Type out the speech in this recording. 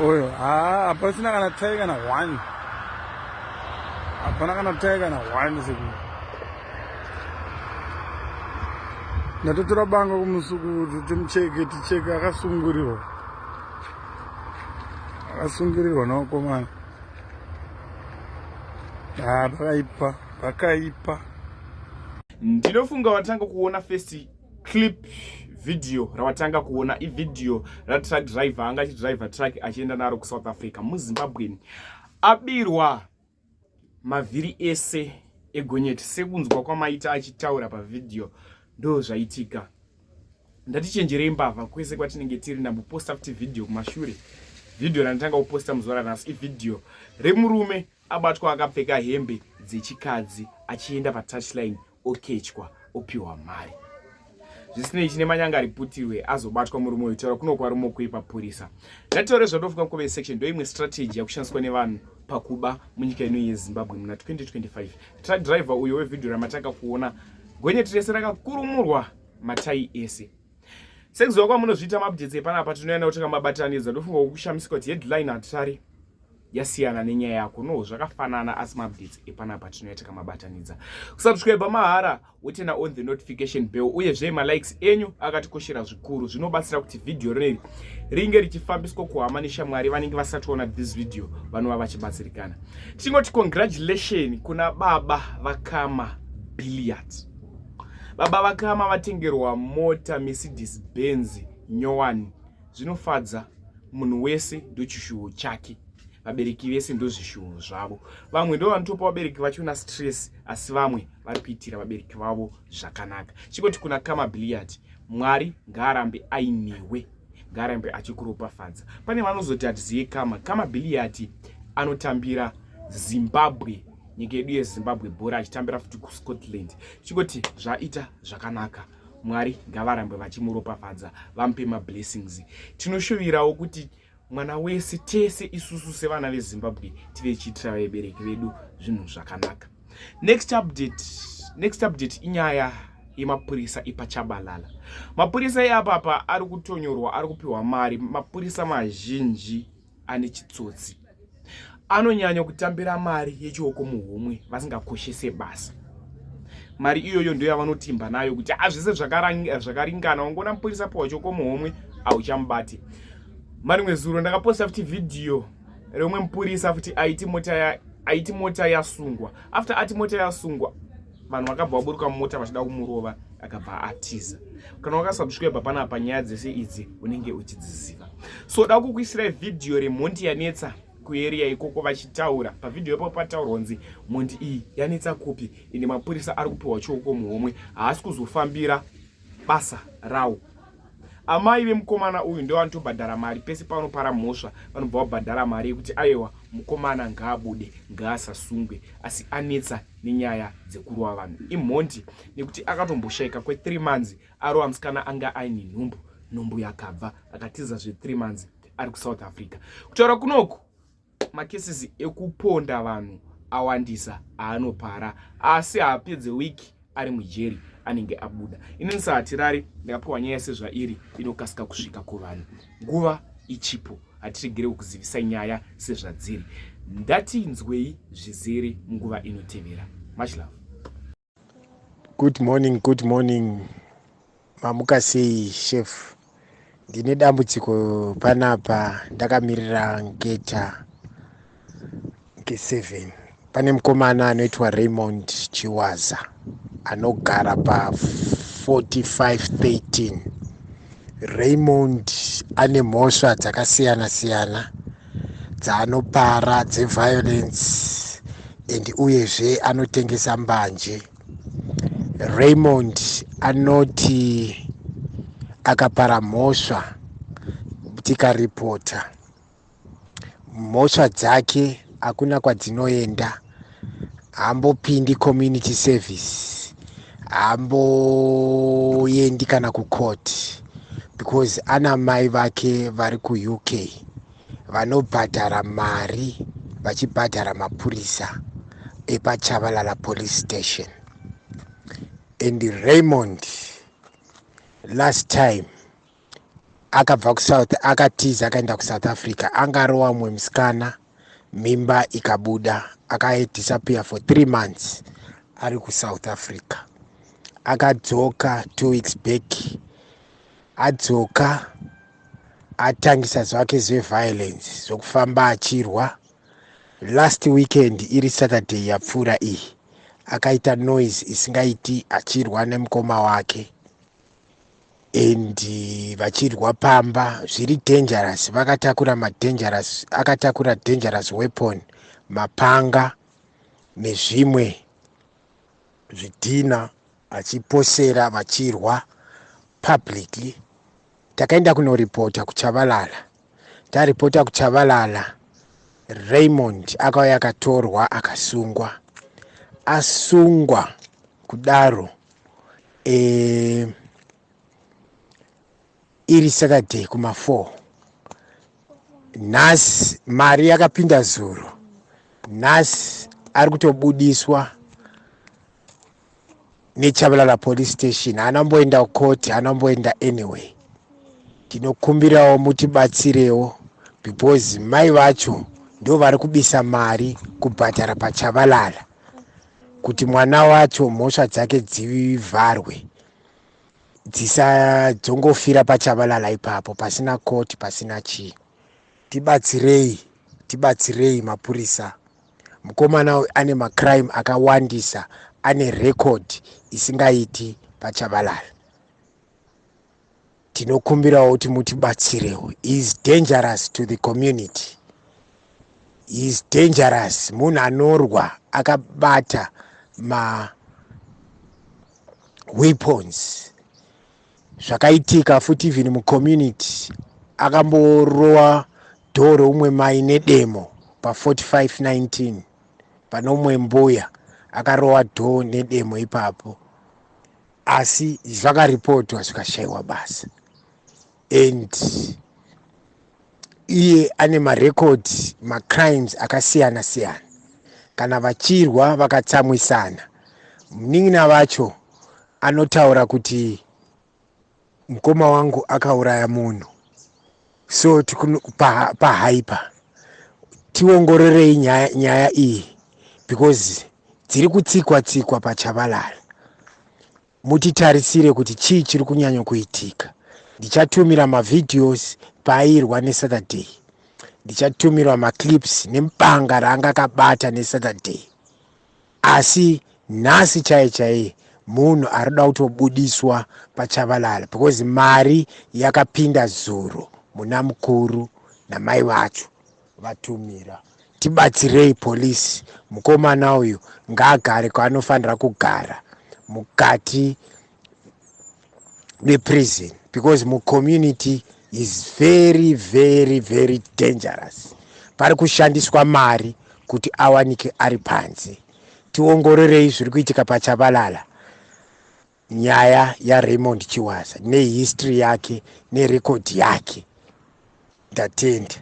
Oyo, hapasina kana tai kana 1. Hapana kana tai kana 1 sekunde. Ndatotora banga kumusuku ticheke akasunguriwa noko mana. Pakaipa. Ndinofunga watanga kuona first clip video rawatanga kuona video ratruck driver anga achidriver truck achienda naro kuSouth Africa muZimbabwe abirwa mavhiri ese egonyeti sekunzwa kwamaita achitaura pavideo ndo zvaitika. Ndatichenjerei mbavha kwese kwatinenge tiri ndamboposta futi video kumashure. Video randitanga kuposta muzuva ranhasi ivideo remurume abatwa akapfeka hembe dzechikadzi achienda patouchline oketywa opiwa mari. Zvisinei chine manyanga riputirwe azobatwa murume uyu taura kuno kwarume kuipa polisa. Ndataure zvatofuka comment section ndo imwe strategy yakushandiswa nevanhu pakuba munyika ino yeZimbabwe muna 2025. Truck driver uyo wevideo ramatanga kuona gonyeti rese rakakurumurwa matai ese. Sekuziva kwamunozviita maupdates epanapa tinoenda kutanga mabatanidza ndofunga kushamisika kuti headline hatari yasiyana nenyaya yako no zvakafanana asi maupdates epanapa tinoita mabatanidza. Kusubscribe mahara wotena on the notification bell uye zvema likes enyu akatikoshera zvikuru zvinobatsira kuti video rineri ringe richifambiswa kuhama neshamwari vanenge vasati vaona this video vanova vachibatsirikana. Tingoti congratulations kuna baba vakama Billiard. Baba vakama vatengerwa mota Mercedes Benz nyowani. Zvinofadza munhu wese ndochishuwo chake. Vabereki vese ndozvishuwo zvavo. Vamwe ndo vanotopa vabereki vachiona stress asi vamwe vari kuitira vabereki vavo zvakanaka. Chingoti kuna Kama Billiard, Mwari ngaarambe ainewe, ngaarambe achikuropafadza. Pane vanozoti hatiziye Kama Billiard anotambira Zimbabwe, nyika yedu yeZimbabwe bhora achitambira futi kuScotland. Chingoti zvaita zvakanaka. Mwari ngavarambe vachimuropafadza, vampe mablessings. Tinoshuvirawo kuti mwana wese tese isusu sevana veZimbabwe tive chitira vabereki vedu zvinhu zvakanaka. Next update inyaya yemapurisa ipaChabalala. Mapurisa eapapa ari kutonyorwa, ari kupiwa mari. Mapurisa mazhinji ane chitsotsi. Anonyanya kutambira mari yechioko muhomwe vasingakoshese basa. Mari iyoyo ndio yavanotimba nayo kuti zvese zvakaringana ungona mupurisa pa chioko muhomwe auchamubati. Mari mwezuro ndakaposta futi video remwe mupurisa futi aiti mota yasungwa. After ati mota yasungwa vanhu vakabva vaburuka mumota vachida kumurova akabva atiza. Kana wakasubscribe panapa nyaya dzese idzi unenge uchidziziva. So da kukuisira video remhondi yanetsa kuarea ikoko vachitaura pavideo ipapo pataurwa kunzi mhondi iyi yanetsa kupi ine mapurisa ari kupiwa chioko muhomwe haasi kuzofambira basa rawo. Amai vemukomana uyu ndio vanotobhadhara mari pese panopara mhosva vanobva vabhadhara mari yekuti aiwa mukomana ngaabude ngaasasungwe asi anetsa nenyaya dzekurwa vanhu. Imhondi nekuti akatomboshaika kwe3 months arova musikana anga aine nhumbu yakabva akatiza zve3 months ari kuSouth Africa. Kutaura kunoku makeses ekuponda vanhu awandisa aanopara asi haapedze wiki ari mujeri anenge abuda. Inini sahatirari ndakapiwa nyaya sezvairi inokasika kusvika kuvanhu. Nguva ichipo hatiregere kukuzivisa nyaya sezvadziri. Ndatinzwei zvizere munguva inotevera. Much love. Good morning. Mamuka sei chef. Ndine dambudziko panapa ndakamirira ngeta nge7. Pane mukomana anoitwa Raymond Chiwaza anogara pa 4513. Raymond ane mhosva dzakasiyana dzaanopara dzeviolence and uyezve anotengesa mbanje. Raymond anoti akapara mhosva tikaripota mhosva dzake hakuna kwadzinoenda, hambopindi community service, hamboendi kana kucourt because ana mai vake vari kuUK vanobhadhara mari vachibhadhara mapurisa epaChabalala police station. And Raymond last time akabva akatiza akaenda kuSouth Africa. Angarowa mumwe musikana, mimba ikabuda, akadisappear for 3 months ari kuSouth Africa. Akadzoka 2 weeks back. Adzoka atangisa zvake zveviolence zvokufamba achirwa. Last weekend iri Saturday yapfuura iyi akaita noise isingaiti achirwa nemukoma wake, and vachirwa pamba zviri dangerous. Akatakura dangerous weapon, mapanga nezvimwe zvidhina achiposera vachirwa publicly. Takaenda kunoripota kuChavalala. Taripota kuChavalala, Raymond akauya akatorwa asungwa kudaro iri Saturday kuma4. Nhasi mari yakapinda zuro. Nhasi ari kutobudiswa neChavalala police station. Anamboenda court, anamboenda anyway. Tinokumbirawo mutibatsirewo because mai vacho ndo vari kubisa mari kubhadhara paChavalala kuti mwana wacho mhosva dzake dzivharwe, dzisadzongofira paChavalala ipapo pasina court, pasina chii. Tibatsirei mapurisa. Mukomana ane macrime akawandisa, ane record isingaiti paChavalala. Tinokumbirawo kuti mutibatsirewo. He is dangerous to the community. He is dangerous. Munhu anorwa akabata weapons. Zvakaitika futi even mucommunity. Akamborowa dhoro umwe mai nedemo pa4519 panomwe mbuya akarowa dhoo nedemo ipapo, asi zvakaripotwa zvikashaiwa basa. And iye ane marecords, macrimes akasiyana siyana. Kana vachirwa vakatsamwisana, munin'ina vacho anotaura kuti mukoma wangu akauraya munhu. So pahaipa tiongororei nyaya iyi because dziri kutsikwa paChavalala. Mutitarisire kuti chii chiri kunyanya kuitika. Ndichatumira mavideos paairwa neSaturday. Ndichatumira maclips nemupanga raanga akabata neSaturday. Asi nhasi chaiye munhu arida kutobudiswa paChavalala because mari yakapinda zuro muna mukuru namai vacho vatumira. Tibatsirei polisi. Mukomana uyu ngaagare kwaanofanira kugara, mukati meprison, because mucommunity is very very very dangerous. Pari kushandiswa mari kuti awanike ari panze. Tiongororei zviri kuitika paChavalala. Nyaya yaRaymond Chiwaza nehistory yake nerecord yake. Ndatenda.